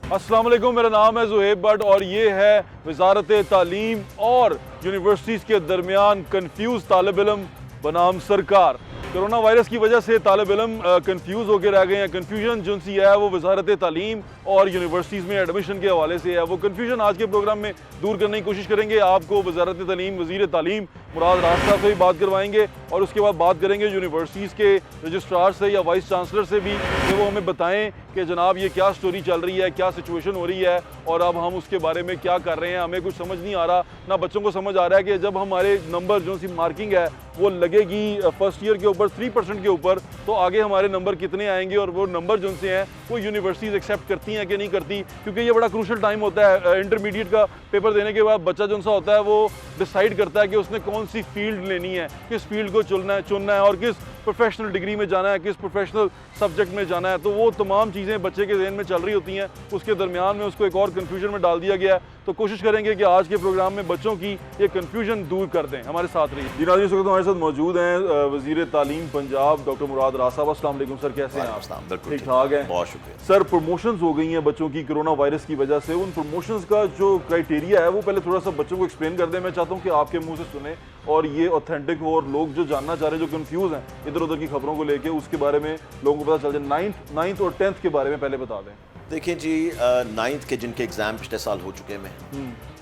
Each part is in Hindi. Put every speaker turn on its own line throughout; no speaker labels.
अस्सलाम वालेकुम, मेरा नाम है ज़ुहैब भट्ट और ये है वज़ारत तालीम और यूनिवर्सिटीज़ के दरमियान कन्फ्यूज़ तालिब इल्म बनाम सरकार। कोरोना वायरस की वजह से तालिब इल्म कन्फ्यूज़ होकर रह गए हैं। कन्फ्यूजन जो सी है वो वज़ारत तालीम और यूनिवर्सिटीज़ में एडमिशन के हवाले से है। वो कन्फ्यूजन आज के प्रोग्राम में दूर करने की कोशिश करेंगे। आपको वज़ारत तालीम वज़ीर तालीम मुराद रास साहब से भी बात करवाएंगे और उसके बाद बात करेंगे यूनिवर्सिटीज़ के रजिस्ट्रार से या वाइस चांसलर से भी, कि वो हमें बताएं कि जनाब ये क्या स्टोरी चल रही है, क्या सिचुएशन हो रही है और अब हम उसके बारे में क्या कर रहे हैं। हमें कुछ समझ नहीं आ रहा, ना बच्चों को समझ आ रहा है कि जब हमारे नंबर जो सी मार्किंग है वो लगेगी फर्स्ट ईयर के ऊपर 3% के ऊपर, तो आगे हमारे नंबर कितने आएंगे और वो नंबर जो से हैं वो यूनिवर्सिटीज़ एक्सेप्ट करती हैं कि नहीं करती। क्योंकि ये बड़ा क्रूशल टाइम होता है। इंटरमीडिएट का पेपर देने के बाद बच्चा जो सा होता है वो डिसाइड करता है कि उसने कौन सी फील्ड लेनी है, किस फील्ड को चुनना है और किस प्रोफेशनल डिग्री में जाना है, किस प्रोफेशनल सब्जेक्ट में जाना है। तो वो तमाम चीज़ें बच्चे के ज़हन में चल रही होती हैं। उसके दरमियान में उसको एक और कन्फ्यूजन में डाल दिया गया है। तो कोशिश करेंगे कि आज के प्रोग्राम में बच्चों की ये कन्फ्यूजन दूर कर दें। हमारे साथ रहिए। जी नाज़रीन, इस वक्त हमारे साथ मौजूद हैं वज़ीर तालीम पंजाब डॉक्टर मुराद रास साहब। अस्सलाम वालेकुम सर, कैसे हैं आप?
बिल्कुल
ठीक ठाक हैं,
बहुत शुक्रिया
सर। प्रमोशंस हो गई हैं बच्चों की कोरोना वायरस की वजह से। उन प्रमोशंस का जो क्राइटेरिया है वो पहले थोड़ा सा बच्चों को एक्सप्लेन कर दें। मैं चाहता हूँ कि आपके मुंह से सुने और ये ऑथेंटिक हो और लोग जो जानना चाह रहे हैं, जो कंफ्यूज हैं इधर उधर की खबरों को लेके, उसके बारे में लोगों को पता चल जाए। नाइन्थ और 10th के बारे में पहले बता दें।
देखिए जी, 9th के जिनके एग्ज़ाम पिछले साल हो चुके हैं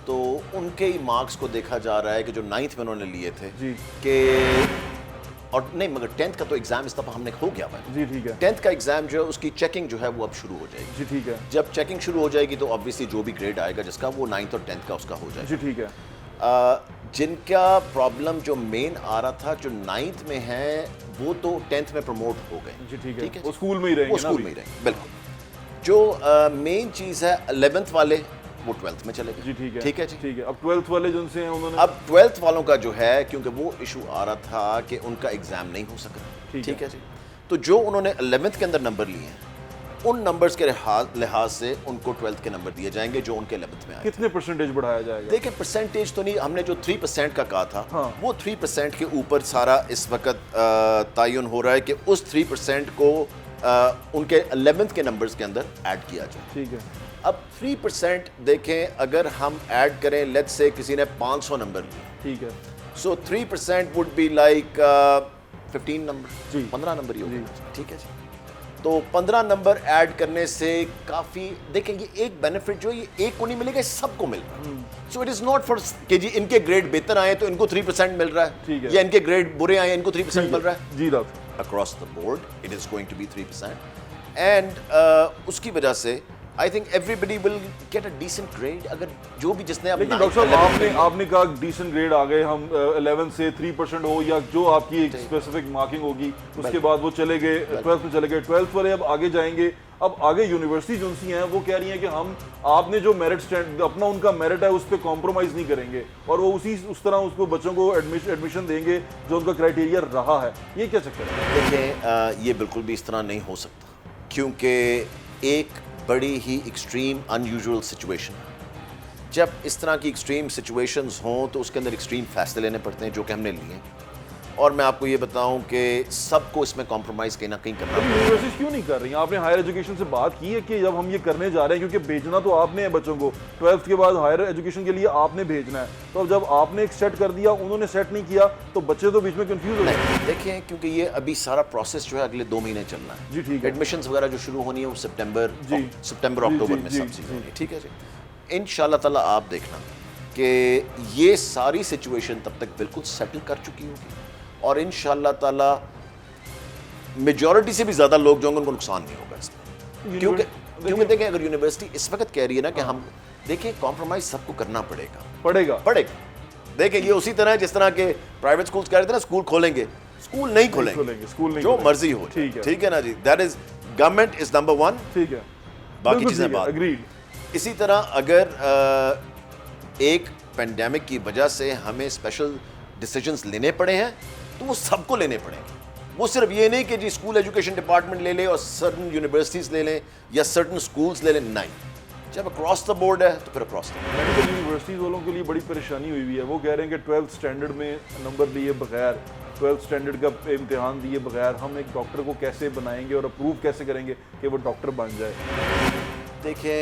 तो उनके ही मार्क्स को देखा जा रहा है कि जो 9th में उन्होंने लिए थे
जी
कि, और नहीं मगर 10th का तो एग्ज़ाम इस दफ़ा हमने हो गया भाई
जी ठीक है।
10th का एग्ज़ाम जो है उसकी चेकिंग जो है वो अब शुरू हो जाएगी।
जी ठीक है।
जब चेकिंग शुरू हो जाएगी तो ऑब्वियसली जो भी ग्रेड आएगा जिसका, वो 9th और 10th का उसका हो जाएगा।
जी ठीक है।
जिनका प्रॉब्लम जो मेन आ रहा था, जो 9th में है वो तो 10th में प्रमोट हो गए।
जी ठीक है,
ठीक है,
वो स्कूल में ही रहेंगे।
वो स्कूल में ही रहेंगे, बिल्कुल। जो मेन चीज़ है 11th वाले वो 12th में चले गए।
जी ठीक है।
ठीक है जी,
ठीक है। अब 12th वाले जिनसे हैं उन्होंने,
अब 12th वालों का जो है, क्योंकि वो इशू आ रहा था कि उनका एग्जाम नहीं हो सका। ठीक है जी, तो जो उन्होंने 11th के अंदर नंबर लिए हैं उन नंबर्स के लिहाज से उनको 12th के नंबर दिए जाएंगे जो उनके 11th में आए।
कितने परसेंटेज बढ़ाया जाएगा?
देखिए परसेंटेज तो नहीं, हमने जो 3% का कहा था
हाँ।
वो 3% के ऊपर सारा इस वक्त तयन हो रहा है कि उस 3% को उनके 11th के नंबर्स के अंदर ऐड किया जाए।
ठीक है।
अब 3% देखें, अगर हम ऐड करें, लेट्स से किसी ने 500 नंबर लिए,
ठीक है।
So 3% would be like 15 number,
जी
15 नंबर ही होगा। ठीक है जी, तो 15 नंबर ऐड करने से काफ़ी, देखें ये एक बेनिफिट जो है ये एक को नहीं मिलेगा, सबको मिलेगा। So it is not for कि जी इनके ग्रेड बेहतर आए तो इनको 3% मिल रहा है,
ठीक है,
या इनके ग्रेड बुरे आए इनको 3% मिल रहा है।
जी doctor,
across the board it is going to be 3%। And उसकी वजह से I think everybody will get a decent grade. अगर जो भी जिसने,
लेकिन डॉक्टर साहब आपने कहा डिसेंट ग्रेड आ गए, हम 11 से 3% हो या जो आपकी एक स्पेसिफिक मार्किंग होगी, उसके बाद वो चले गए 12th में चले गए। 12th वाले अब आगे जाएंगे। अब आगे यूनिवर्सिटी जो सी हैं वो कह रही हैं कि हम आपने जो मेरिट स्टैंड अपना उनका मेरिट है उस पर कॉम्प्रोमाइज़ नहीं करेंगे और वो उस तरह उसको बच्चों को एडमिशन देंगे जो उनका क्राइटेरिया रहा है। ये क्या चक्कर है?
देखिए ये बिल्कुल भी इस तरह नहीं हो सकता, क्योंकि एक बड़ी ही एक्सट्रीम अनयूजुअल सिचुएशन, जब इस तरह की एक्सट्रीम सिचुएशंस हों तो उसके अंदर एक्सट्रीम फैसले लेने पड़ते हैं, जो कि हमने लिए। और मैं आपको ये बताऊं कि सबको इसमें कॉम्प्रोमाइज़ कहीं ना कहीं करना पड़ेगा।
यूनिवर्सिटी क्यों नहीं कर रही? आपने हायर एजुकेशन से बात की है कि जब हम ये करने जा रहे हैं, क्योंकि भेजना तो आपने है बच्चों को 12th के बाद हायर एजुकेशन के लिए आपने भेजना है, तो अब जब आपने एक सेट कर दिया, उन्होंने सेट नहीं किया, तो बच्चे तो बीच में कंफ्यूज हो जाएंगे।
देखिए क्योंकि ये अभी सारा प्रोसेस जो है अगले 2 महीने चलना है।
जी ठीक है।
एडमिशंस वगैरह जो शुरू होनी है वो सितंबर अक्टूबर में सब चीज़ होनी है। ठीक है जी, इंशाल्लाह ताला आप देखना कि ये सारी सिचुएशन तब तक बिल्कुल सेटल कर चुकी होगी और इंशाल्लाह ताला मेजॉरिटी से भी ज़्यादा लोग जो होंगे उनको नुकसान नहीं होगा इसमें। क्योंकि देखें, अगर यूनिवर्सिटी इस वक्त कह रही है ना कि हम देखें कॉम्प्रोमाइज़ सबको करना पड़ेगा। देखें ये उसी तरह जिस तरह के प्राइवेट स्कूल्स कह रहे थे ना, स्कूल खोलेंगे, स्कूल नहीं खोलेंगे, जो मर्जी हो, ठीक है ना जी। That is government is number 1।
ठीक है,
बाकी चीज़ें बात।
एग्रीड।
इसी तरह अगर एक पेंडेमिक की वजह से हमें स्पेशल डिसीजंस लेने पड़े हैं तो वो सबको लेने पड़ेंगे। वो सिर्फ ये नहीं कि जी स्कूल एजुकेशन डिपार्टमेंट ले ले और सर्टन यूनिवर्सिटीज़ ले लें या सर्टन स्कूल्स ले लें, नहीं। जब अक्रॉस द बोर्ड है तो फिर across the board.
Medical universities वालों के लिए बड़ी परेशानी हुई हुई है। वो कह रहे हैं कि 12th स्टैंडर्ड में नंबर लिए बगैर, 12th स्टैंडर्ड का इम्तिहान दिए बगैर हम एक डॉक्टर को कैसे बनाएंगे और अप्रूव कैसे करेंगे कि वो डॉक्टर बन जाए।
देखिए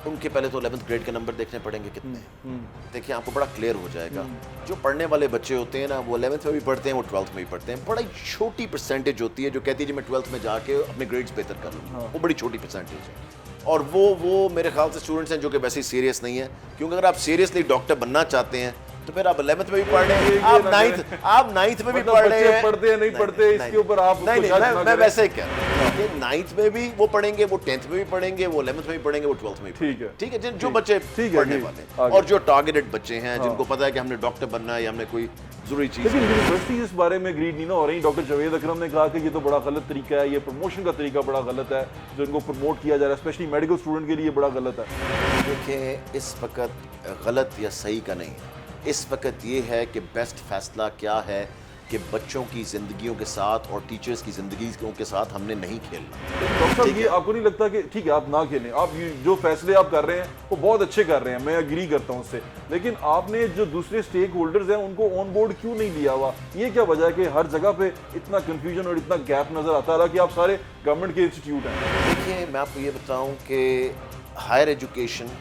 उनके पहले तो 11th ग्रेड के नंबर देखने पड़ेंगे कितने हैं। देखिए आपको बड़ा क्लियर हो जाएगा। जो पढ़ने वाले बच्चे होते हैं ना, वो 11th में भी पढ़ते हैं, वो 12th में भी पढ़ते हैं। बड़ी छोटी परसेंटेज होती है जो कहती है जी मैं 12th में जाके अपने ग्रेड्स बेहतर कर लूँगा। वो बड़ी छोटी परसेंटेज है। और वो मेरे ख्याल से स्टूडेंट्स हैं जो कि वैसे ही सीरियस नहीं है, क्योंकि अगर आप सीरियसली डॉक्टर बनना चाहते हैं तो फिर आप 11th में भी पढ़ रहे हैं, आप 9th में भी पढ़ रहे हैं।
पढ़ते हैं नहीं पढ़ते, इसके ऊपर आप
नहीं, मैं वैसे ही कह रहा हूँ कि 9th में भी वो पढ़ेंगे, वो 10th में भी पढ़ेंगे, वो 11th में भी पढ़ेंगे, वो 12th में भी। ठीक है जो बच्चे पढ़ने वाले और जो टारगेटेड बच्चे हैं, जिनको पता है कि हमने डॉक्टर बनना है या हमने कोई जरूरी चीज।
लेकिन यूनिवर्सिटी इस बारे में एग्रीड नहीं ना हो रही। डॉक्टर जावेद अकरम ने कहा कि ये तो बड़ा गलत तरीका है, ये प्रमोशन का तरीका बड़ा गलत है जो इनको प्रमोट किया जा रहा है, स्पेशली मेडिकल स्टूडेंट के लिए बड़ा गलत है।
देखिए इस वक्त गलत या सही का नहीं है, इस वक्त ये है कि बेस्ट फैसला क्या है कि बच्चों की ज़िंदगियों के साथ और टीचर्स की ज़िंदगियों के साथ हमने नहीं खेलना।
डॉक्टर साहब ये आपको नहीं लगता कि ठीक है आप ना खेलें, आप जो फैसले आप कर रहे हैं वो बहुत अच्छे कर रहे हैं, मैं एग्री करता हूँ उससे, लेकिन आपने जो दूसरे स्टेक होल्डर्स हैं उनको ऑन बोर्ड क्यों नहीं लिया हुआ? ये क्या वजह है कि हर जगह पे इतना कन्फ्यूजन और इतना गैप नज़र आता है कि आप सारे गवर्नमेंट के इंस्टीट्यूट हैं?
देखिए मैं आपको ये बताऊँ कि हायर एजुकेशन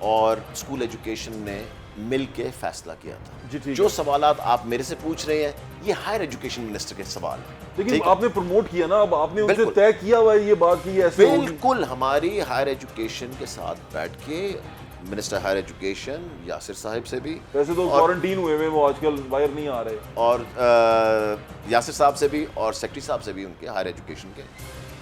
और स्कूल एजुकेशन ने मिल के फैसला किया था। जो सवालात आप मेरे से पूछ रहे हैं ये हायर एजुकेशन मिनिस्टर के सवाल है,
लेकिन आपने प्रमोट किया ना, अब आपने उनसे तय किया हुआ ये बात की ऐसे
बिल्कुल हमारी हायर एजुकेशन के साथ बैठ के minister higher education Yasir Sahib से भी,
वैसे तो क्वारंटीन हुए हैं वो आजकल बाहर नहीं आ रहे,
और यासिर साहब से भी और सेक्रेटरी साहब से भी उनके हायर एजुकेशन के,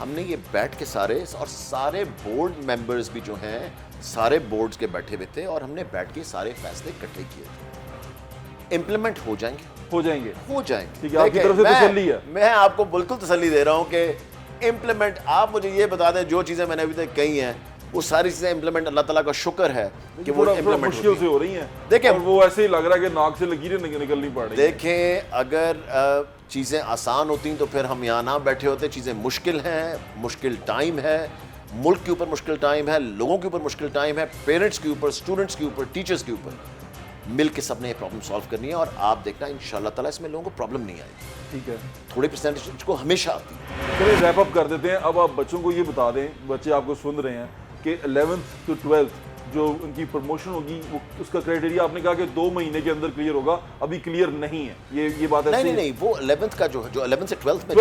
हमने ये बैठ के सारे बोर्ड मेंबर्स भी जो हैं सारे बोर्ड्स के बैठे हुए थे और हमने बैठ के सारे फैसले इकट्ठे किए थे। इम्प्लीमेंट हो जाएंगे।
ठीक है, आपकी तरफ से तसल्ली है।
मैं आपको बिल्कुल तसल्ली दे रहा हूं कि इम्प्लीमेंट, आप मुझे ये बता दें जो चीजें मैंने अभी तक कही हैं वो सारी चीजें इम्प्लीमेंट, अल्लाह ताला का शुक्र है कि वो इम्प्लीमेंट
मुश्किल से हो रही हैं।
देखिए
वो ऐसे ही लग रहा है कि नाक से लकीरें निकलनी पड़ रही हैं।
देखें अगर चीजें आसान होती तो फिर हम यहाँ ना बैठे होते। चीजें मुश्किल हैं, मुश्किल टाइम है, मुल्क के ऊपर मुश्किल टाइम है, लोगों के ऊपर मुश्किल टाइम है, पेरेंट्स के ऊपर, स्टूडेंट्स के ऊपर, टीचर्स के ऊपर, मिल के सबने ये प्रॉब्लम सॉल्व करनी है और आप देखना इंशाल्लाह ताला इसमें लोगों को प्रॉब्लम नहीं आएगी।
ठीक है,
थोड़ी परसेंटेज को हमेशा आती है।
चलिए रैप अप कर देते हैं। अब आप बच्चों को ये बता दें, बच्चे आपको सुन रहे हैं कि 11th to 12th जो उनकी प्रमोशन होगी वो उसका क्राइटेरिया आपने कहा कि 2 महीने के अंदर क्लियर होगा, अभी क्लियर नहीं है ये बात है?
नहीं, वो 11th का जो 11th से 12th में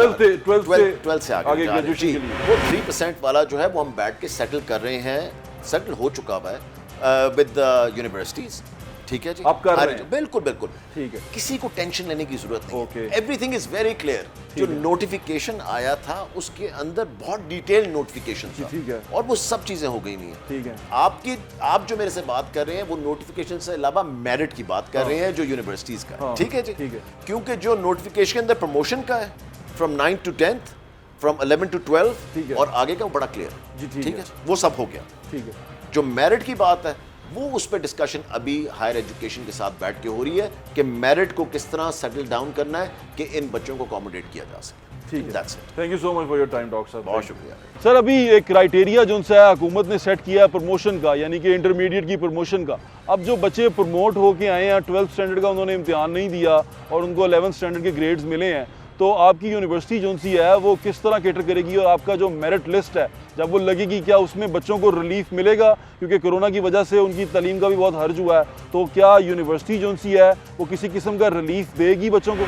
12th
से आगे ग्रेजुएशन के लिए वो 3% वाला जो है वो हम बैठ के सेटल कर रहे हैं, सेटल हो चुका हुआ है विद यूनिवर्सिटीज। ठीक है जी,
आप कर रहे हैं?
बिल्कुल
ठीक है,
किसी को टेंशन लेने की जरूरत नहीं है। Everything is very clear. जो नोटिफिकेशन आया था उसके अंदर बहुत डिटेल नोटिफिकेशन था।
ठीक है,
और वो सब चीजें हो गई नहीं है।
ठीक है,
आप जो मेरे से बात कर रहे हैं वो नोटिफिकेशन से अलावा मेरिट की बात कर रहे हैं जो यूनिवर्सिटीज का। ठीक है जी, ठीक है, क्योंकि जो नोटिफिकेशन अंदर प्रमोशन का है from 9 to 10th, from 11 to 12 और आगे का वो बड़ा क्लियर। ठीक है, वो सब हो गया। ठीक है, जो मेरिट की बात है वो उस पर डिस्कशन अभी हायर एजुकेशन के साथ बैठ के हो रही है कि मेरिट को किस तरह सेटल डाउन करना है कि इन बच्चों को अकोमोडेट किया जा सके।
ठीक है, thank you so much for your time doctor साहब,
बहुत शुक्रिया
सर। अभी एक क्राइटेरिया जो सा हुकूमत ने सेट किया है प्रमोशन का, यानी कि इंटरमीडिएट की प्रमोशन का। अब जो बच्चे प्रमोट होके आए हैं 12th स्टैंडर्ड का उन्होंने इम्तिहान नहीं दिया और उनको 11th स्टैंडर्ड के ग्रेड्स मिले हैं, तो आपकी यूनिवर्सिटी जो सी है वो किस तरह कैटर करेगी और आपका जो मेरिट लिस्ट है जब वो लगेगी क्या उसमें बच्चों को रिलीफ मिलेगा? क्योंकि कोरोना की वजह से उनकी तालीम का भी बहुत हर्ज हुआ है, तो क्या यूनिवर्सिटी जो सी है वो किसी किस्म का रिलीफ देगी बच्चों को?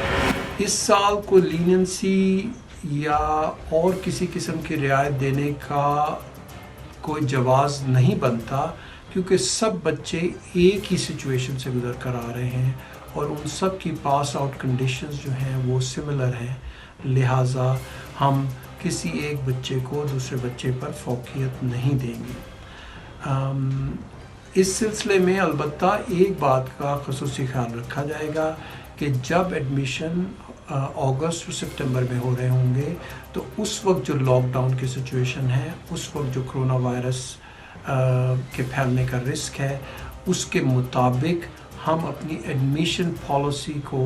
इस साल को लीनियंसी या और किसी किस्म की रियायत देने का कोई जवाज़ नहीं बनता, क्योंकि सब बच्चे एक ही सिचुएशन से गुजर कर आ रहे हैं और उन सब की पास आउट कंडीशंस जो हैं वो सिमिलर हैं। लिहाजा हम किसी एक बच्चे को दूसरे बच्चे पर फौकियत नहीं देंगे। इस सिलसिले में अलबत्ता एक बात का ख़ुसूसी ख्याल रखा जाएगा कि जब एडमिशन अगस्त और सितंबर में हो रहे होंगे तो उस वक्त जो लॉकडाउन की सिचुएशन है, उस वक्त जो कोरोना वायरस के फैलने का रिस्क है, उसके मुताबिक हम अपनी एडमिशन पॉलिसी को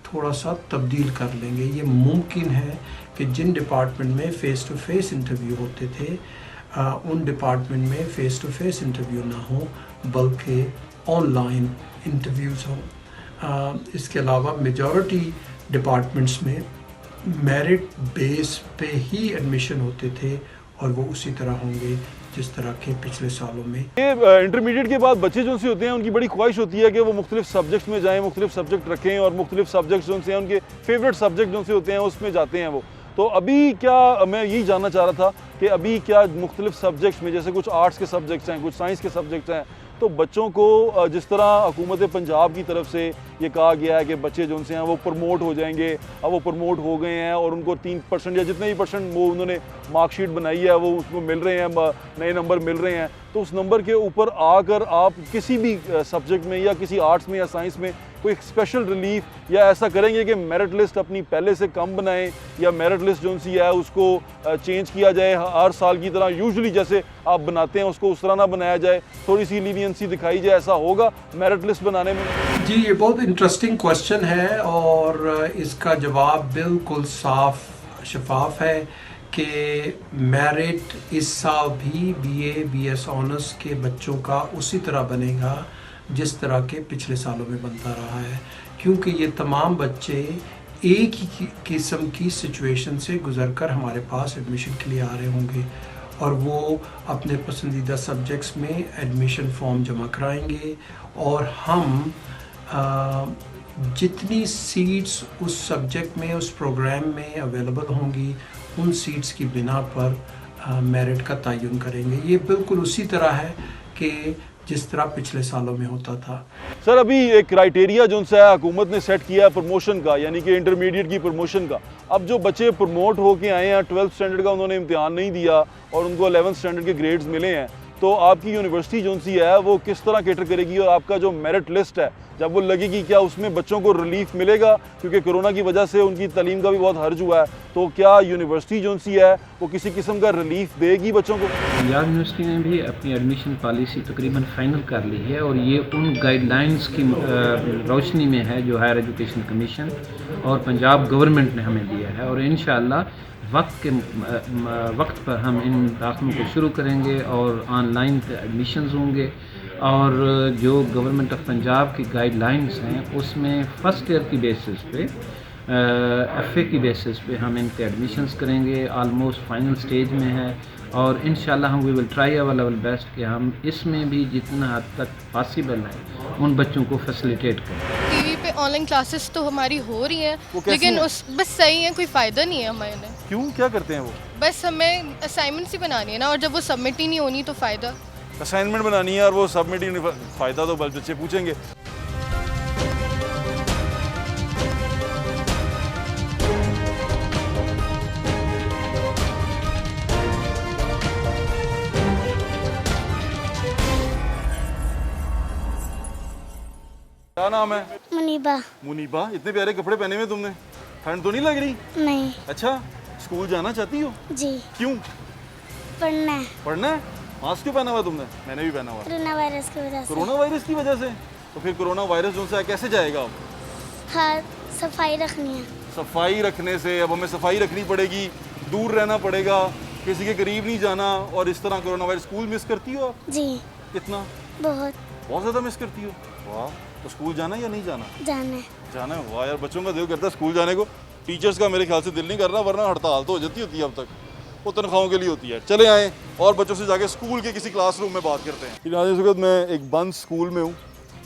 थोड़ा सा तब्दील कर लेंगे। ये मुमकिन है कि जिन डिपार्टमेंट में फ़ेस टू फेस इंटरव्यू होते थे उन डिपार्टमेंट में फ़ेस टू फेस इंटरव्यू ना हो बल्कि ऑनलाइन इंटरव्यूज़ हों। इसके अलावा मेजॉरिटी डिपार्टमेंट्स में मेरिट बेस पे ही एडमिशन होते थे और वो उसी तरह होंगे जिस तरह के पिछले सालों में।
ये इंटरमीडिएट के बाद बच्चे जो से होते हैं उनकी बड़ी ख्वाहिश होती है कि वो मुख्तलिफ सब्जेक्ट्स में जाएँ, मुख्तलिफ सब्जेक्ट रखें और मुख्तलिफ सब्जेक्ट्स जो से उनके फेवरेट सब्जेक्ट जो से होते हैं उसमें जाते हैं वो। तो अभी क्या मैं यही जानना चाह रहा था कि अभी क्या मुख्तलिफ सब्जेक्ट्स में, जैसे कुछ आर्ट्स के सब्जेक्ट्स हैं, कुछ साइंस के सब्जेक्ट्स हैं, तो बच्चों को जिस तरह हुकूमत पंजाब की तरफ से ये कहा गया है कि बच्चे जो उनसे हैं वो प्रमोट हो जाएंगे, अब वो प्रमोट हो गए हैं और उनको 3% या जितने भी परसेंट वो उन्होंने मार्कशीट बनाई है वो उसको मिल रहे हैं, नए नंबर मिल रहे हैं, तो उस नंबर के ऊपर आकर आप किसी भी सब्जेक्ट में या किसी आर्ट्स में या साइंस में कोई स्पेशल रिलीफ या ऐसा करेंगे कि मेरिट लिस्ट अपनी पहले से कम बनाएं या मेरिट लिस्ट जो सी है उसको चेंज किया जाए हर साल की तरह, यूजुअली जैसे आप बनाते हैं उसको उस तरह ना बनाया जाए, थोड़ी सी लीनियंसी दिखाई जाए, ऐसा होगा मेरिट लिस्ट बनाने में?
जी, ये बहुत इंटरेस्टिंग क्वेश्चन है और इसका जवाब बिल्कुल साफ शफाफ है कि मेरिट इस साल भी BA BS ऑनर्स के बच्चों का उसी तरह बनेगा जिस तरह के पिछले सालों में बनता रहा है, क्योंकि ये तमाम बच्चे एक ही किस्म की सिचुएशन से गुजरकर हमारे पास एडमिशन के लिए आ रहे होंगे और वो अपने पसंदीदा सब्जेक्ट्स में एडमिशन फॉर्म जमा कराएंगे और हम जितनी सीट्स उस सब्जेक्ट में, उस प्रोग्राम में अवेलेबल होंगी, उन सीट्स की बिना पर मेरिट का तयन करेंगे। ये बिल्कुल उसी तरह है कि जिस तरह पिछले सालों में होता था।
सर, अभी एक क्राइटेरिया जो है हुकूमत ने सेट किया है प्रमोशन का, यानी कि इंटरमीडिएट की प्रमोशन का। अब जो बच्चे प्रमोट होके आए हैं, 12th स्टैंडर्ड का उन्होंने इम्तिहान नहीं दिया और उनको 11th स्टैंडर्ड के ग्रेड्स मिले हैं, तो आपकी यूनिवर्सिटी जो सी है वो किस तरह कैटर करेगी और आपका जो मेरिट लिस्ट है जब वो लगेगी, क्या उसमें बच्चों को रिलीफ मिलेगा? क्योंकि कोरोना की वजह से उनकी तालीम का भी बहुत हर्ज हुआ है, तो क्या यूनिवर्सिटी जो सी है वो किसी किस्म का रिलीफ देगी बच्चों को?
पंजाब यूनिवर्सिटी ने भी अपनी एडमिशन पॉलिसी तकरीबन फाइनल कर ली है और ये उन गाइडलाइंस की रोशनी में है जो हायर एजुकेशन कमीशन और पंजाब गवर्नमेंट ने हमें दिया है और इंशाअल्लाह वक्त पर हम इन दाखिलों को शुरू करेंगे और ऑनलाइन एडमिशन्स होंगे और जो गवर्नमेंट ऑफ पंजाब की गाइडलाइंस हैं उसमें फ़र्स्ट ईयर की बेसिस पे FA की बेसिस पे हम इनके एडमिशन्स करेंगे। ऑलमोस्ट फाइनल स्टेज में है और इंशाल्लाह हम we will try our level best कि हम इसमें भी जितना हद तक पॉसिबल है उन बच्चों को फैसिलिटेट करें।
टीवी पे ऑनलाइन क्लासेस तो हमारी हो रही हैं, लेकिन उस बस सही है, कोई फ़ायदा नहीं है हमें। क्यों,
क्या करते हैं वो?
बस हमें असाइनमेंट्स ही बनानी है ना, और जब वो सबमिट ही नहीं होनी तो फ़ायदा।
असाइनमेंट बनानी है और वो सबमिट ही नहीं, फ़ायदा तो बच्चे पूछेंगे। क्या नाम है?
मुनीबा।
मुनीबा, इतने प्यारे कपड़े पहने हुए तुमने, ठंड तो नहीं लग रही?
नहीं।
अच्छा, स्कूल जाना चाहती हो?
जी।
क्यों?
पढ़ना है।
पढ़ना है? मास्क क्यों पहना हुआ तुमने? मैंने भी पहना हुआ।
कोरोना वायरस की वजह से।
कोरोना वायरस की वजह से? तो फिर कोरोना वायरस जो है कैसे जाएगा अब?
हाथ सफाई रखनी है।
सफाई रखने से, अब हमें सफाई रखनी पड़ेगी, दूर रहना पड़ेगा, किसी के करीब नहीं जाना, और इस तरह कोरोना वायरस। स्कूल मिस करती हो आप?
जी।
कितना? बहुत ज़्यादा मिस करती हो? वाह, तो स्कूल जाना है या नहीं जाना? जाना है। वाह यार, बच्चों का दिल करता है स्कूल जाने को, टीचर्स का मेरे ख्याल से दिल नहीं कर रहा, वरना हड़ताल तो हो जाती होती है अब तक, वो तनख्वाहों के लिए होती है। चले आए और बच्चों से जाके स्कूल के किसी क्लासरूम में बात करते हैं। इस वक्त मैं एक बंद स्कूल में हूँ।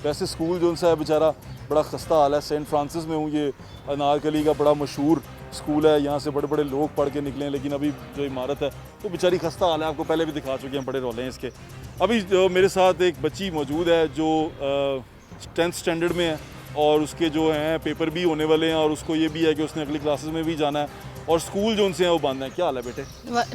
वैसे स्कूल जो सा है बेचारा बड़ा खस्ता हाल है। सेंट फ्रांसिस में हूँ, ये अनारकली का बड़ा मशहूर स्कूल है, यहाँ से बड़े बड़े लोग पढ़ के निकले हैं, लेकिन अभी जो इमारत है वो बेचारी खस्ता हाल है। आपको पहले भी दिखा चुके हैं, बड़े रोले हैं इसके। अभी जो मेरे साथ एक बच्ची मौजूद है जो 10th स्टैंडर्ड में है और उसके जो हैं पेपर भी होने वाले हैं और उसको ये भी है कि उसने अगली क्लासेस में भी जाना है और स्कूल जो उनसे हैं वो बंद है। क्या हाल है बेटे?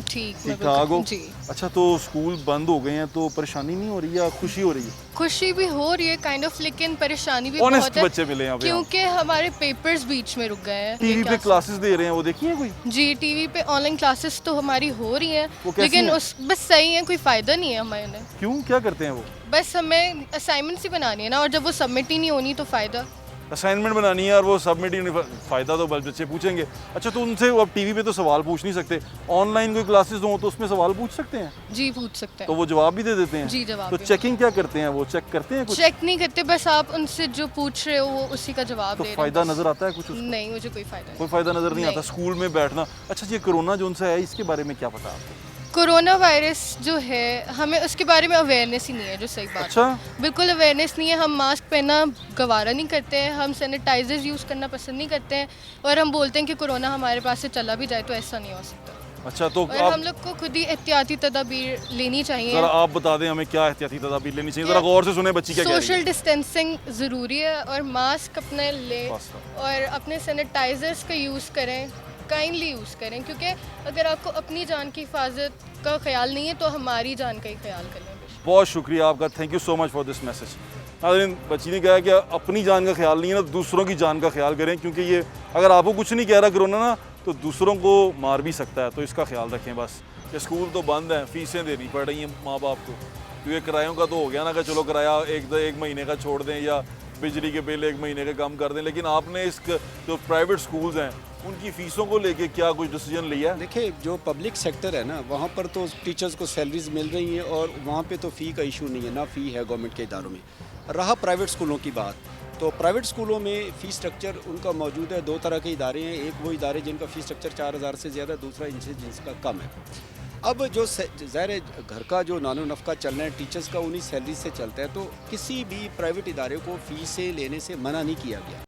ठीक
ठाक हो?
जी।
अच्छा, तो स्कूल बंद हो गए हैं तो परेशानी नहीं हो रही या खुशी हो रही है?
खुशी भी हो रही है काइंड ऑफ, लेकिन परेशानी भी बहुत है
बच्चे मिले हैं
क्योंकि हमारे पेपर्स बीच में रुक गए हैं।
टीवी पे क्लासेस दे रहे हैं, वो देखिए कोई?
जी, टीवी पे ऑनलाइन क्लासेस तो हमारी हो रही हैं, लेकिन उस बस सही है, कोई फ़ायदा नहीं है हमें। क्यों,
क्या करते हैं वो?
बस हमें असाइनमेंट्स ही बनानी है ना, और जब वो सबमिट ही नहीं होनी तो फ़ायदा।
असाइनमेंट बनानी है और वो सबमिट ही नहीं, फ़ायदा तो बच्चे पूछेंगे। अच्छा, तो उनसे अब टीवी पे तो सवाल पूछ नहीं सकते, ऑनलाइन कोई क्लासेस हो तो उसमें सवाल पूछ सकते हैं?
जी, पूछ सकते हैं।
तो वो जवाब भी दे देते हैं?
जी, जवाब।
तो चेकिंग क्या करते हैं वो? चेक करते हैं कुछ?
चेक नहीं करते, बस आप उनसे जो पूछ रहे हो वो उसी का जवाब दे रहे हो।
तो फ़ायदा नज़र आता है कुछ उसको?
नहीं, मुझे कोई फ़ायदा
नज़र नहीं आता स्कूल में बैठना। अच्छा, ये कोरोना जो है इसके बारे में क्या पता आपको?
कोरोना वायरस जो है हमें उसके बारे में अवेयरनेस ही नहीं है, जो सही बात
अच्छा।
है। बिल्कुल अवेयरनेस नहीं है। हम मास्क पहनना गवारा नहीं करते हैं, हम सैनिटाइजर्स यूज़ करना पसंद नहीं करते हैं, और हम बोलते हैं कि कोरोना हमारे पास से चला भी जाए तो ऐसा नहीं हो सकता।
अच्छा, तो
और हम लोग को खुद ही एहतियाती तदाबीर लेनी चाहिए।
जरा आप बता दें हमें क्या एहतियाती तदाबीर लेनी चाहिए, जरा गौर से सुने बच्ची क्या कह रही है।
सोशल डिस्टेंसिंग ज़रूरी है, और मास्क अपने लें और अपने सैनिटाइजर्स का यूज़ करें, काइंडली यूज़ करें, क्योंकि अगर आपको अपनी जान की हिफाजत का ख्याल नहीं है तो हमारी जान का ही ख्याल कर लें।
बहुत शुक्रिया आपका, thank you so much for this message. नाज़रीन, बच्ची ने कहा कि अपनी जान का ख्याल नहीं है ना, दूसरों की जान का ख्याल करें, क्योंकि ये अगर आपको कुछ नहीं कह रहा कोरोना ना, तो दूसरों को मार भी सकता है, तो इसका ख्याल रखें बस। कि स्कूल तो बंद हैं, फीसें देनी पड़ रही हैं माँ बाप को, क्योंकि किरायों का तो हो गया ना कि चलो किराया एक महीने का छोड़ दें या बिजली के बिल एक महीने के कम कर दें, लेकिन आपने इस जो प्राइवेट स्कूल्स हैं उनकी फ़ीसों को लेके क्या कुछ डिसीजन लिया है?
देखिए, जो पब्लिक सेक्टर है ना, वहाँ पर तो टीचर्स को सैलरीज मिल रही हैं और वहाँ पे तो फ़ी का इशू नहीं है, ना फ़ी है गवर्नमेंट के इदारों में। रहा प्राइवेट स्कूलों की बात, तो प्राइवेट स्कूलों में फ़ी स्ट्रक्चर उनका मौजूद है। दो तरह के इदारे हैं, एक वो इदारे जिनका फ़ी स्ट्रक्चर 4000 से ज़्यादा, दूसरा इनसे जिनका कम है। अब जो ज़ाहिर घर का जो नानो नफ़का चलना है टीचर्स का, उन्हीं सैलरी से चलता है, तो किसी भी प्राइवेट इदारे को फ़ीसें लेने से मना नहीं किया गया।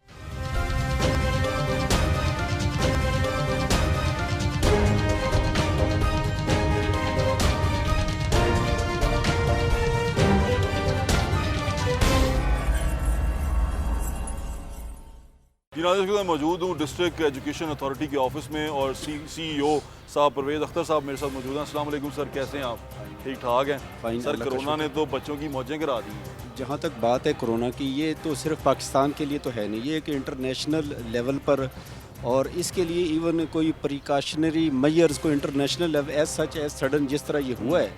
जिनाज़ के साथ मौजूद हूँ डिस्ट्रिक्ट एजुकेशन अथॉरिटी के ऑफिस में, और CEO साहब परवेज़ अख्तर साहब मेरे साथ मौजूद हैं। अस्सलाम वालेकुम सर, कैसे हैं आप? ठीक ठाक हैं?
फाइन,
सर, कोरोना ने तो बच्चों की मौजें गिरा दी।
जहाँ तक बात है कोरोना की, ये तो सिर्फ पाकिस्तान के लिए तो है नहीं, ये एक इंटरनेशनल लेवल पर, और इसके लिए इवन कोई प्रिकॉशनरी मेजर्स को international level as such as sudden जिस तरह ये हुआ है,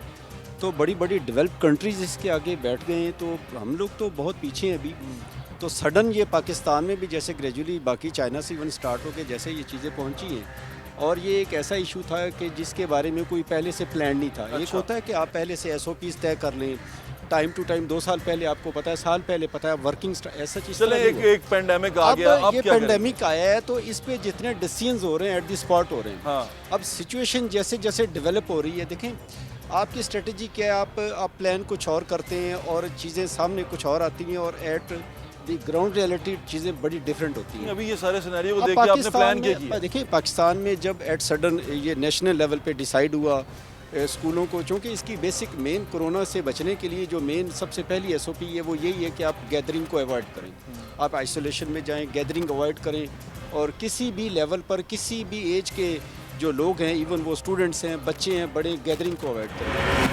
तो बड़ी बड़ी डेवलप्ड कंट्रीज़ इसके आगे बैठ गए हैं, तो हम लोग तो बहुत पीछे हैं अभी। तो सडन ये पाकिस्तान में भी जैसे ग्रेजुअली बाकी चाइना से इवन स्टार्ट हो के जैसे ये चीज़ें पहुंची हैं, और ये एक ऐसा इशू था कि जिसके बारे में कोई पहले से प्लान नहीं था।
अच्छा।
एक होता है कि आप पहले से SOPs तय कर लें, टाइम टू टाइम 2 साल पहले आपको पता है, साल पहले पता है, वर्किंग ऐसा चीज़।
चले एक पेंडेमिक आ गया, अब
ये
क्या
पेंडेमिक आया है, तो इस पे जितने डिसीजंस हो रहे हैं एट द स्पॉट हो रहे हैं।
हाँ।
अब सिचुएशन जैसे जैसे डेवलप हो रही है, देखें आपकी स्ट्रेटजी क्या है, आप प्लान कुछ और करते हैं और चीज़ें सामने कुछ और आती हैं, और एट द ग्राउंड रियलिटी चीज़ें बड़ी डिफरेंट होती हैं।
अभी ये सारे सिनेरियो को
अब
देख के आपने प्लान
पाकिस्तान
क्या
में
किया?
देखिए, पाकिस्तान में जब एट सडन ये नेशनल लेवल पे डिसाइड हुआ स्कूलों को, चूँकि इसकी बेसिक मेन कोरोना से बचने के लिए जो मेन सबसे पहली SOP है वो यही है कि आप गैदरिंग को अवॉइड करें, आप आइसोलेशन में जाएं, गैदरिंग अवॉइड करें, और किसी भी लेवल पर किसी भी एज के जो लोग हैं, इवन वो स्टूडेंट्स हैं, बच्चे हैं, बड़े, गैदरिंग को अवॉइड करें।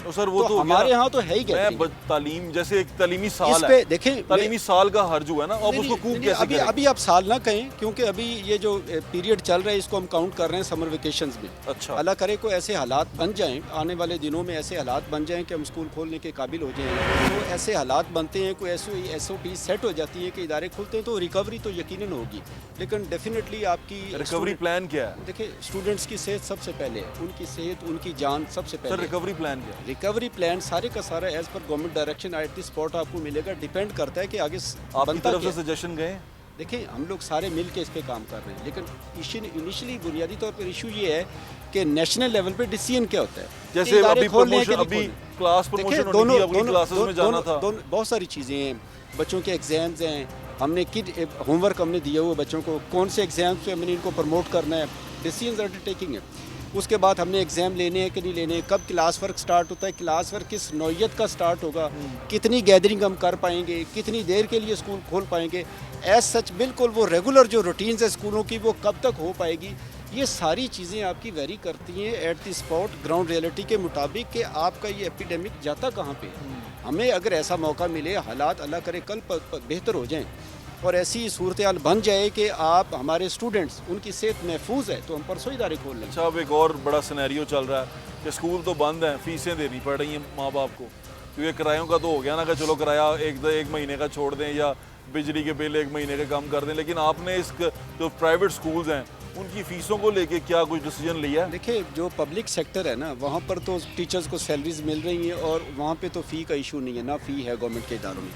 तो सर वो तो
हमारे यहाँ तो है ही
मैं तालीम, जैसे एक तालीमी साल
इस पे देखें,
तालीमी साल का हर्ज हुआ है ना, अब उसको कूप कैसे
अभी
करें?
अभी आप साल ना कहें, क्योंकि अभी ये जो पीरियड चल रहा है इसको हम काउंट कर रहे हैं समर वेकेशंस में।
अच्छा।
अल्लाह करे को ऐसे हालात बन जाएं, आने वाले दिनों में ऐसे हालात बन जाएं कि हम स्कूल खोलने के काबिल हो जाएं, तो ऐसे हालात बनते हैं, कोई ऐसी SOP सेट हो जाती है कि इदारे खुलते हैं, तो रिकवरी तो यकीनन होगी, लेकिन डेफिनेटली आपकी
रिकवरी प्लान क्या है?
देखिए, स्टूडेंट्स की सेहत सबसे पहले है, उनकी सेहत, उनकी जान सबसे
सर,
पहले।
रिकवरी प्लान क्या है?
रिकवरी प्लान सारे का सारा as per government direction at the spot आपको मिलेगा, डिपेंड करता है कि आगे
आपकी
बनता
तरफ
क्या
से
है।
सजेशन गए?
देखिए, हम लोग सारे मिल के इस पे काम कर रहे हैं, लेकिन इनिशियली बुनियादी तौर पर इशू ये है कि नेशनल लेवल पे डिसीजन क्या होता है,
जैसे
इदारे
अभी
खोलने हैं कि
प्रमोशन,
नहीं
अभी
खोलने।
क्लास
देखिए,
प्रमोशन
दोनों
होनी थी, अपनी क्लासेस में जाना था।
बहुत सारी चीज़ें हैं, बच्चों के एग्जाम्स हैं, हमने किड होमवर्क हमने दिया हुआ बच्चों को, कौन से एग्जाम्स पे हमने इनको प्रमोट करना है, डिसीजन अंडरटेकिंग है। उसके बाद हमने एग्ज़ाम लेने हैं कि नहीं लेने, कब क्लास वर्क स्टार्ट होता है, क्लास वर्क किस नौइयत का स्टार्ट होगा, कितनी गैदरिंग हम कर पाएंगे, कितनी देर के लिए स्कूल खोल पाएंगे, एज सच बिल्कुल वो रेगुलर जो रूटीन्स है स्कूलों की वो कब तक हो पाएगी, ये सारी चीज़ें आपकी वेरी करती हैं eight the spot ground reality के मुताबिक कि आपका ये एपिडेमिक जाता कहाँ पे है। हमें अगर ऐसा मौका मिले, हालात अल्लाह करे कल बेहतर हो जाएं और ऐसी सूरत हाल बन जाए कि आप हमारे स्टूडेंट्स उनकी सेहत महफूज है, तो हम परसों इदारे खोल लेंगे।
अच्छा, अब एक और बड़ा सिनेरियो चल रहा है कि स्कूल तो बंद हैं, फीसें देनी पड़ रही हैं माँ बाप को, क्योंकि किरायों का तो हो गया ना कि चलो किराया एक महीने का छोड़ दें या बिजली के बिल एक महीने के कम कर दें, लेकिन आपने इस जो प्राइवेट स्कूल्स हैं उनकी फ़ीसों को लेके क्या कुछ डिसीजन लिया है?
देखिए, जो पब्लिक सेक्टर है ना, वहाँ पर तो टीचर्स को सैलरीज मिल रही हैं और वहाँ पे तो फ़ी का इशू नहीं है, ना फ़ी है गवर्नमेंट के इदारों में।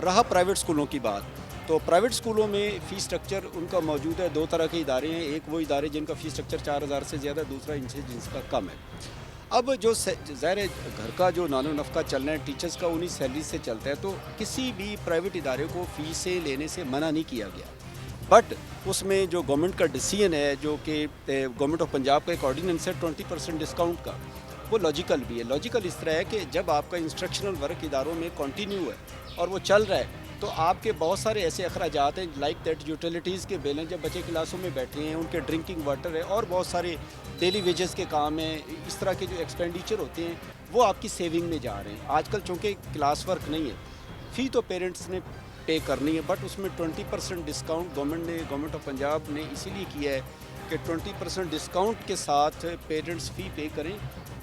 रहा प्राइवेट स्कूलों की बात, तो प्राइवेट स्कूलों में फ़ीस स्ट्रक्चर उनका मौजूद है। दो तरह के इदारे हैं, एक वो इदारे जिनका फ़ीस स्ट्रक्चर 4000 से ज़्यादा, दूसरा इनसे जिनका कम है। अब जो ज़ाहिर है घर का जो नानो नफ़का चलना है टीचर्स का उन्हीं सैलरी से चलता है, तो किसी भी प्राइवेट इदारे को फ़ीसें लेने से मना नहीं किया गया। बट उसमें जो गवर्नमेंट का डिसीजन है, जो कि गवर्नमेंट ऑफ पंजाब का एक ऑर्डिनेंस है 20% डिस्काउंट का, वो लॉजिकल भी है। लॉजिकल इस तरह है कि जब आपका इंस्ट्रक्शनल वर्क इदारों में कंटिन्यू है और वो चल रहा है, तो आपके बहुत सारे ऐसे अखराजात हैं लाइक दैट यूटिलिटीज़ के बिल हैं, जब बच्चे क्लासों में बैठे हैं उनके ड्रिंकिंग वाटर है और बहुत सारे डेली वेजेस के काम हैं, इस तरह के जो एक्सपेंडिचर होते हैं वो आपकी सेविंग में जा रहे हैं। आजकल चूँकि क्लास वर्क नहीं है, फ़ी तो पेरेंट्स ने पे करनी है, बट उसमें 20% डिस्काउंट गवर्नमेंट ऑफ पंजाब ने इसीलिए किया है कि 20% डिस्काउंट के साथ पेरेंट्स फ़ी पे करें,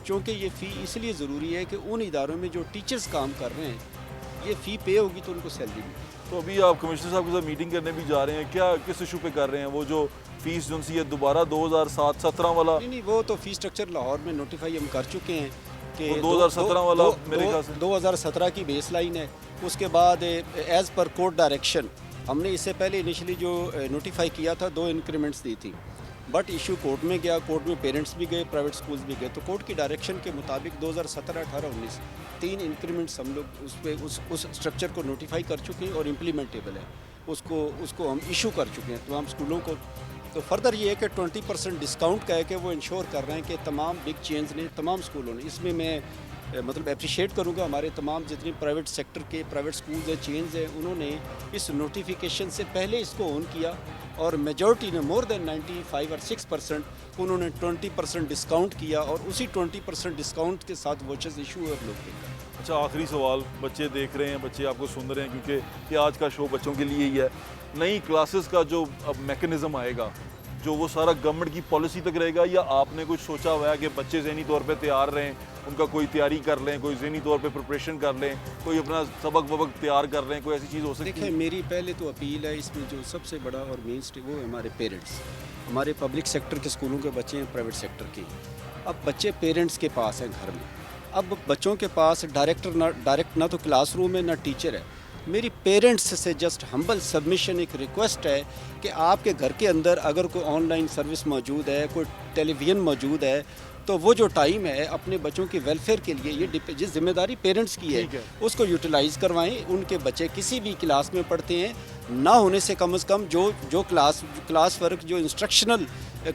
क्योंकि ये फ़ी इसलिए ज़रूरी है कि उन इदारों में जो टीचर्स काम कर रहे हैं ये फ़ी पे होगी तो उनको सैलरी मिलेगी।
तो अभी आप कमिश्नर साहब के साथ मीटिंग करने भी जा रहे हैं, क्या किस इशू पे कर रहे हैं? वो जो फीस जो सी है दोबारा 2007-17 वाला?
नहीं, वो तो फ़ीस स्ट्रक्चर लाहौर में नोटिफाई हम कर चुके हैं कि
2017 वाला मेरे ख्याल से
2017 की बेस लाइन है। उसके बाद एज़ पर कोर्ट डायरेक्शन हमने इससे पहले इनिशियली जो नोटिफाई किया था 2 इंक्रीमेंट्स दी थी, बट इशू कोर्ट में गया, कोर्ट में पेरेंट्स भी गए, प्राइवेट स्कूल्स भी गए, तो कोर्ट की डायरेक्शन के मुताबिक 2017, 18, 19 3 इंक्रीमेंट्स हम लोग उस स्ट्रक्चर को नोटिफाई कर चुके हैं और इम्प्लीमेंटेबल है, उसको हम इशू कर चुके हैं तमाम स्कूलों को। तो फर्दर ये है कि 20% डिस्काउंट का है कि वो इंश्योर कर रहे हैं कि तमाम बिग चेन्स ने, तमाम स्कूलों ने, इसमें मैं मतलब अप्रिशिएट करूँगा हमारे तमाम जितनी प्राइवेट सेक्टर के प्राइवेट स्कूल्स हैं, चेन्स हैं, उन्होंने इस नोटिफिकेशन से पहले इसको ऑन किया और मेजॉरिटी ने मोर देन 95 और 6% उन्होंने 20% डिस्काउंट किया और उसी 20% डिस्काउंट के साथ वोचर्स इशू और लोग पे कर।
अच्छा, आखिरी सवाल, बच्चे देख रहे हैं, बच्चे आपको सुन रहे हैं, क्योंकि ये आज का शो बच्चों के लिए ही है। नई क्लासेस का जो अब मैकेनिज़्म आएगा, जो वो सारा गवर्नमेंट की पॉलिसी तक रहेगा, या आपने कुछ सोचा हुआ है कि बच्चे ज़हनी तौर पे तैयार रहें, उनका कोई तैयारी कर लें, कोई ज़हनी तौर पे प्रिपरेशन कर लें, कोई अपना सबक वबक तैयार कर लें, कोई ऐसी चीज़ हो सकती है?
देखिए, मेरी पहले तो अपील है, इसमें जो सबसे बड़ा और मेन स्टेप वो है हमारे पेरेंट्स। हमारे पब्लिक सेक्टर के स्कूलों के बच्चे हैं, प्राइवेट सेक्टर के। अब बच्चे पेरेंट्स के पास हैं घर में, अब बच्चों के पास डायरेक्ट ना तो क्लासरूम है ना टीचर है। मेरी पेरेंट्स से जस्ट हम्बल सबमिशन, एक रिक्वेस्ट है कि आपके घर के अंदर अगर कोई ऑनलाइन सर्विस मौजूद है, कोई टेलीविज़न मौजूद है, तो वो जो टाइम है अपने बच्चों के वेलफेयर के लिए, ये जिस जिम्मेदारी पेरेंट्स की है उसको यूटिलाइज़ करवाएं। उनके बच्चे किसी भी क्लास में पढ़ते हैं, ना होने से कम जो क्लास वर्क, जो इंस्ट्रक्शनल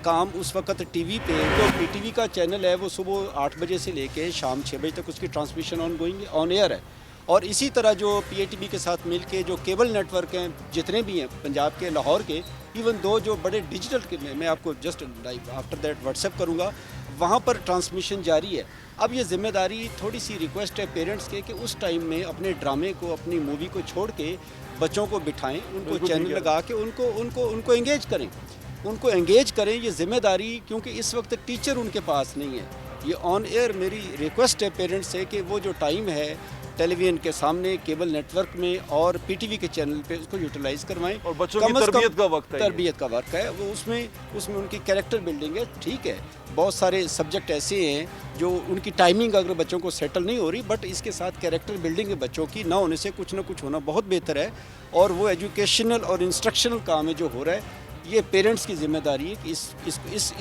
काम उस वक्त टीवी पे, जो पीटीवी का चैनल है वो सुबह 8 बजे से लेके शाम 6 बजे तक उसकी ट्रांसमिशन ऑन एयर है। और इसी तरह जो पीएटीवी के साथ मिलके जो केबल नेटवर्क हैं जितने भी हैं पंजाब के, लाहौर के, इवन दो जो बड़े डिजिटल के, मैं आपको just live after that WhatsApp करूँगा, वहाँ पर ट्रांसमिशन जारी है। अब ये जिम्मेदारी, थोड़ी सी रिक्वेस्ट है पेरेंट्स के कि उस टाइम में अपने ड्रामे को, अपनी मूवी को छोड़ के बच्चों को बिठाएं, उनको चैनल लगा के उनको एंगेज करें। ये जिम्मेदारी, क्योंकि इस वक्त टीचर उनके पास नहीं है। ये ऑन एयर मेरी रिक्वेस्ट है पेरेंट्स से कि वो जो टाइम है टेलीविज़न के सामने, केबल नेटवर्क में और पीटीवी के चैनल पे उसको यूटिलाइज़ करवाएं।
और बच्चों की तरबियत का वक्त है,
तरबियत का वर्क है वो, उसमें उनकी कैरेक्टर बिल्डिंग है। ठीक है, बहुत सारे सब्जेक्ट ऐसे हैं जो उनकी टाइमिंग अगर बच्चों को सेटल नहीं हो रही, बट इसके साथ कैरेक्टर बिल्डिंग है बच्चों की, ना होने से कुछ ना कुछ होना बहुत बेहतर है। और वो एजुकेशनल और इंस्ट्रक्शनल काम है जो हो रहा है, ये पेरेंट्स की जिम्मेदारी है कि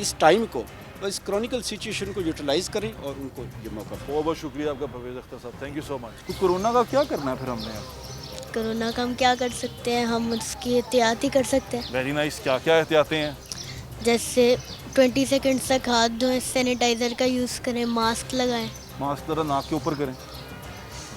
इस टाइम को, इस क्रॉनिकल सिचुएशन को यूटिलाइज़ करें और उनको ये मौका।
बहुत बहुत शुक्रिया आपका परवेज़ अख्तर साहब, थैंक यू सो मच। तो कोरोना का क्या करना है फिर हमने?
कोरोना का हम क्या कर सकते हैं, हम उसकी एहतियात ही कर सकते हैं।
वेरी नाइस, क्या क्या एहतियातें हैं?
जैसे 20 सेकंड तक हाथ धोएं, सैनिटाइज़र का यूज़ करें, मास्क लगाएं।
मास्क तरह नाक के ऊपर करें।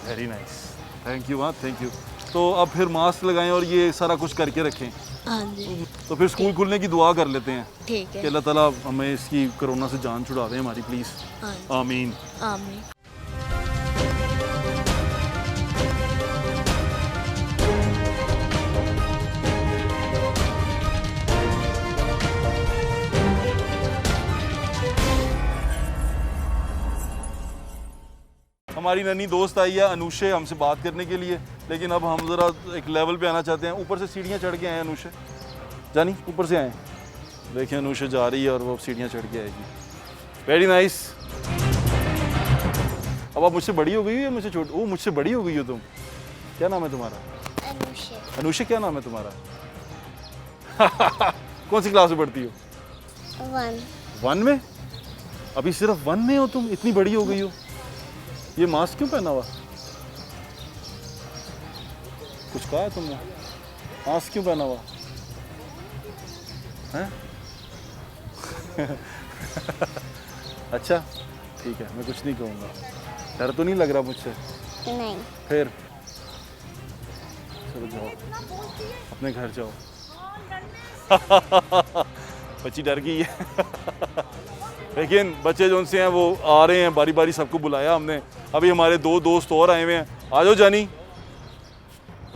Very nice, thank you. हाँ, थैंक यू। तो अब फिर मास्क लगाएं और ये सारा कुछ करके रखें।
हाँ जी।
तो फिर स्कूल खुलने की दुआ कर लेते हैं।
ठीक है।
कि अल्लाह ताला हमें इसकी कोरोना से जान छुड़ा दें हमारी, प्लीज़।
हाँ,
आमीन
आमीन।
हमारी नन्ही दोस्त आई है अनुषे हमसे बात करने के लिए, लेकिन अब हम ज़रा एक लेवल पे आना चाहते हैं। ऊपर से सीढ़ियाँ चढ़ के आए अनुषे, जानी ऊपर से आए। देखिए अनुषे जा रही है और वो सीढ़ियाँ चढ़ के आएगी। Very nice. अब आप मुझसे बड़ी हो गई हो या मुझसे छोटी? वो मुझसे बड़ी हो गई हो तुम। क्या नाम है तुम्हारा? अनुषा क्या नाम है तुम्हारा? कौन सी क्लास में पढ़ती हो? 1 में? अभी सिर्फ 1 में हो तुम? इतनी बड़ी हो गई हो। ये मास्क क्यों पहना हुआ? कुछ कहा है तुमने? मास्क क्यों पहना हुआ है? अच्छा ठीक है, मैं कुछ नहीं कहूँगा। डर तो नहीं लग रहा मुझसे?
नहीं।
फिर चलो जाओ, अपने घर जाओ। बच्ची डर गई है। लेकिन बच्चे जो उनसे हैं वो आ रहे हैं, बारी बारी सबको बुलाया हमने। अभी हमारे 2 दोस्त और आए हुए हैं। आ जाओ जानी।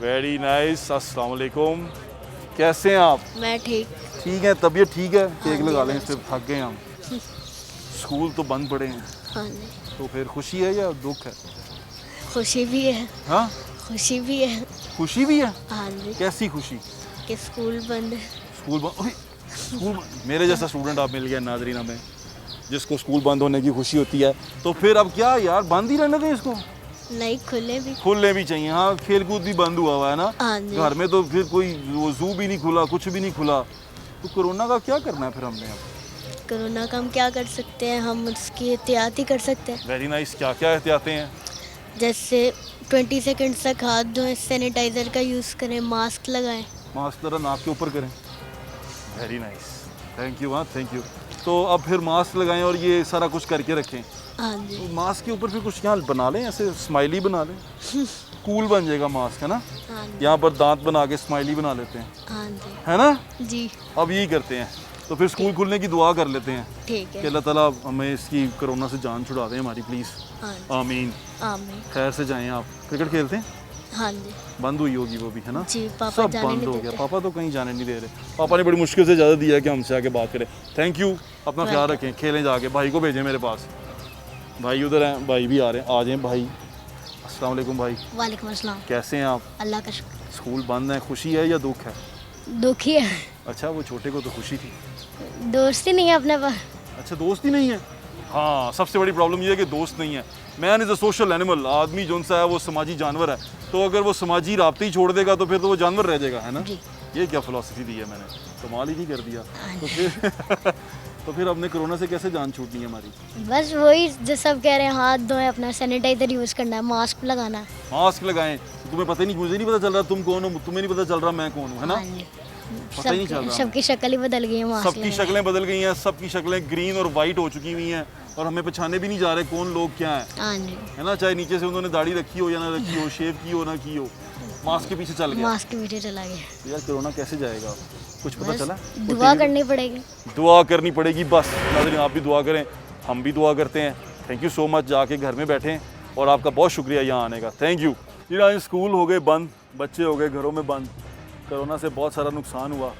वेरी नाइस, अस्सलाम वालेकुम। कैसे हैं आप?
मैं ठीक।
ठीक है, तबीयत ठीक है? केक
हाँ
लगा
जी,
लें, सिर्फ थक गए हम। स्कूल तो बंद पड़े हैं,
हाँ जी।
तो फिर खुशी है या दुख है?
खुशी भी है।
हाँ,
खुशी भी है।
खुशी भी है।
हाँ जी।
कैसी खुशी?
कि स्कूल बंद है।
स्कूल बंद? मेरे जैसा स्टूडेंट आप मिल गया नाजरीन हमें, जिसको स्कूल बंद होने की खुशी होती है। तो फिर अब क्या यार, बंद ही रहने दें इसको?
नहीं, खुले भी
चाहिए। हाँ, खेल कूद भी बंद हुआ है ना।
हाँ जी।
घर में तो फिर कोई वो जू भी नहीं खुला, कुछ भी नहीं खुला। तो कोरोना का क्या करना है फिर हमने अब?
कोरोना का हम क्या कर सकते हैं? हम उसकी एहतियात ही कर सकते हैं।
Very nice. क्या क्या एहतियातें हैं?
जैसे 20 सेकंड तक हाथ धोएं, सैनिटाइजर का यूज़ करें, मास्क लगाएं।
मास्क जरा नाक के ऊपर करें। Very nice, thank you. हाँ थैंक यू। तो अब फिर मास्क लगाएं और ये सारा कुछ करके रखें।
हाँ जी।
तो मास्क के ऊपर फिर कुछ यहाँ बना लें, ऐसे स्माइली बना लें। कूल बन जाएगा मास्क, है ना?
हाँ जी।
यहाँ पर दांत बना के स्माइली बना लेते हैं,
हाँ जी।
है ना?
जी
अब यही करते हैं। तो फिर स्कूल खुलने की दुआ कर लेते हैं
ठीक
कि
है।
अल्लाह ताला हमें इसकी कोरोना से जान छुड़ा दें हमारी, प्लीज़।
हाँ जी।
आमीन।
आमीन।
खैर से जाएं आप। क्रिकेट खेलते हैं?
हाँ जी।
बंद हुई होगी वो भी, है ना?
जी, पापा
सब
जाने
बंद
नहीं
हो गया।
देते।
पापा तो कहीं जाने नहीं दे रहे। पापा ने बड़ी मुश्किल से ज़्यादा दिया है कि हमसे आके बात करें। Thank you. अपना ख्याल रखें, खेलें जाके। भाई को भेजें मेरे पास। भाई उधर हैं, भाई भी आ रहे हैं। आ जाएं भाई। अस्सलाम वालेकुम भाई।
वालेकुम अस्सलाम।
कैसे हैं आप?
अल्लाह का शुक्र।
स्कूल बंद है, खुशी है या दुख है?
दुखी है।
अच्छा, वो छोटे को तो खुशी थी।
दोस्ती नहीं है अपने पास।
अच्छा, दोस्त ही नहीं है। हाँ, सबसे बड़ी प्रॉब्लम ये है कि दोस्त नहीं है। Man is a social animal. आदमी जो सा है वो समाजी जानवर है। तो अगर वो समाजी राब्ते ही छोड़ देगा तो फिर तो वो जानवर रह जाएगा, है ना?
जी।
ये क्या फ़िलॉसफी दी है मैंने, कमाल ही नहीं कर दिया। तो फिर तो फिर अपने कोरोना से कैसे जान छूटनी है हमारी?
बस वही जो सब कह रहे हैं, हाथ धोएं, अपना सैनिटाइजर यूज़ करना है, मास्क लगाना है।
मास्क लगाएं। तुम्हें पता ही नहीं, मुझे नहीं पता चल रहा तुम कौन हो, तुम्हें नहीं पता चल रहा मैं कौन हूँ, है ना?
हाँ जी।
पता ही नहीं चल रहा।
सबकी शक्ल ही बदल गई है मास्क
सबकी
लगाने
शक्लें बदल गई हैं, सबकी शक्लें ग्रीन और वाइट हो चुकी हुई हैं और हमें पहचाने भी नहीं जा रहे कौन लोग क्या हैं,
से। हाँ जी।
है ना? चाहे नीचे से उन्होंने दाढ़ी रखी हो या ना रखी हो, शेव की हो ना की हो, मास्क के पीछे चल गया।
मास्क के पीछे चला गया।
यार कोरोना कैसे जाएगा, कुछ पता
बस
चला?
दुआ करनी पड़ेगी।
दुआ करनी पड़ेगी बस। नाज़रीन, आप भी दुआ करें, हम भी दुआ करते हैं। Thank you so much. जाके घर में बैठें और आपका बहुत शुक्रिया यहाँ आने का। Thank you. जी, स्कूल हो गए बंद, बच्चे हो गए घरों में बंद। कोरोना से बहुत सारा नुकसान हुआ।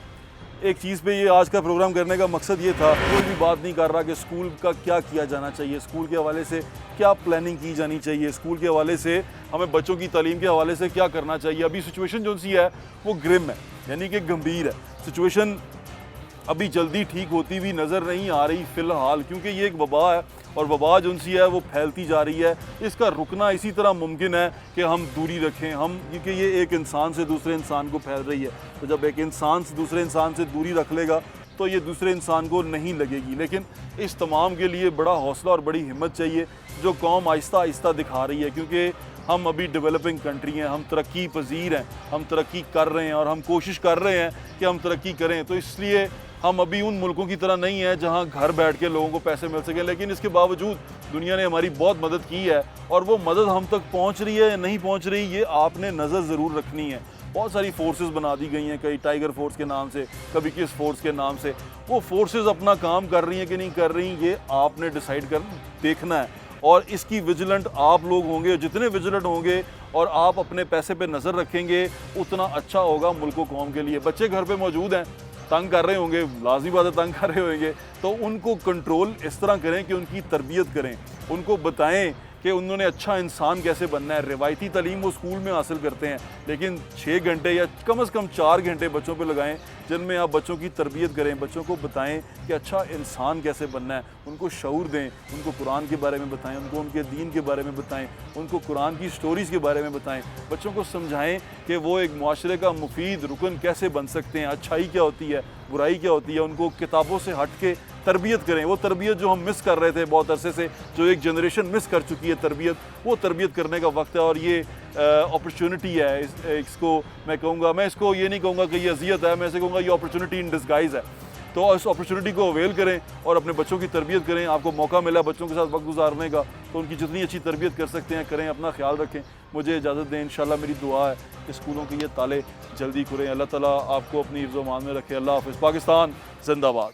एक चीज़ पे ये आज का प्रोग्राम करने का मकसद ये था, कोई भी बात नहीं कर रहा कि स्कूल का क्या किया जाना चाहिए, स्कूल के हवाले से क्या प्लानिंग की जानी चाहिए, स्कूल के हवाले से हमें बच्चों की तालीम के हवाले से क्या करना चाहिए। अभी सिचुएशन जो सी है वो ग्रिम है, यानी कि गंभीर है। सिचुएशन अभी जल्दी ठीक होती हुई नज़र नहीं आ रही फ़िलहाल, क्योंकि ये एक वबा है और वबा जो सी है वो फैलती जा रही है। इसका रुकना इसी तरह मुमकिन है कि हम दूरी रखें, हम, क्योंकि ये एक इंसान से दूसरे इंसान को फैल रही है। तो जब एक इंसान से दूसरे इंसान से दूरी रख लेगा तो ये दूसरे इंसान को नहीं लगेगी। लेकिन इस तमाम के लिए बड़ा हौसला और बड़ी हिम्मत चाहिए जो कौम आहिस्ता आहिस्ता दिखा रही है, क्योंकि हम अभी डेवलपिंग कंट्री हैं, हम तरक्की पजीर हैं, हम तरक्की कर रहे हैं और हम कोशिश कर रहे हैं कि हम तरक्की करें। तो इसलिए हम अभी उन मुल्कों की तरह नहीं है जहां घर बैठ के लोगों को पैसे मिल सकें, लेकिन इसके बावजूद दुनिया ने हमारी बहुत मदद की है और वो मदद हम तक पहुंच रही है या नहीं पहुंच रही, ये आपने नज़र ज़रूर रखनी है। बहुत सारी फोर्सेस बना दी गई हैं, कई टाइगर फोर्स के नाम से, कभी किस फोर्स के नाम से। वो फोर्सेस अपना काम कर रही हैं कि नहीं कर रही, ये आपने डिसाइड कर देखना है और इसकी विजिलेंट आप लोग होंगे। जितने विजिलेंट होंगे और आप अपने पैसे पे नज़र रखेंगे उतना अच्छा होगा मुल्क व कौम के लिए। बच्चे घर पे मौजूद हैं, तंग कर रहे होंगे, लाजमी बात है तंग कर रहे होंगे, तो उनको कंट्रोल इस तरह करें कि उनकी तरबियत करें, उनको बताएं कि उन्होंने अच्छा इंसान कैसे बनना है। रिवायती तालीम वो स्कूल में हासिल करते हैं, लेकिन 6 घंटे या कम से कम 4 घंटे बच्चों पे लगाएं जिनमें आप बच्चों की तरबियत करें, बच्चों को बताएं कि अच्छा इंसान कैसे बनना है, उनको शऊर दें, उनको कुरान के बारे में बताएं, उनको उनके दीन के बारे में बताएं, उनको कुरान की स्टोरीज़ के बारे में बताएं, बच्चों को समझाएं कि वो एक मुआशरे का मुफीद रुकन कैसे बन सकते हैं, अच्छाई क्या होती है, बुराई क्या होती है। उनको किताबों से हट के तरबियत करें, वो तरबियत जो हम मिस कर रहे थे बहुत अरसे से, जो एक जनरेशन मिस कर चुकी है तरबियत, वो तरबियत करने का वक्त है। और ये अपॉर्चुनिटी है, इसको मैं कहूँगा, मैं इसको ये नहीं कहूँगा कि ये अजियत है, मैं इसे कहूँगा ये अपॉर्चुनिटी इन डिस्गाइज है। तो इस अपॉर्चुनिटी को अवेल करें और अपने बच्चों की तरबियत करें। आपको मौका मिला बच्चों के साथ वक्त गुजारने का, तो उनकी जितनी अच्छी तरबियत कर सकते हैं करें। अपना ख्याल रखें, मुझे इजाज़त दें। इंशाल्लाह मेरी दुआ है कि स्कूलों के ये ताले जल्दी खुलें। अल्लाह ताला आपको अपनी हिफ्ज़-ओ-मान में रखे। अल्लाह हाफ़िज़। पाकिस्तान जिंदाबाद।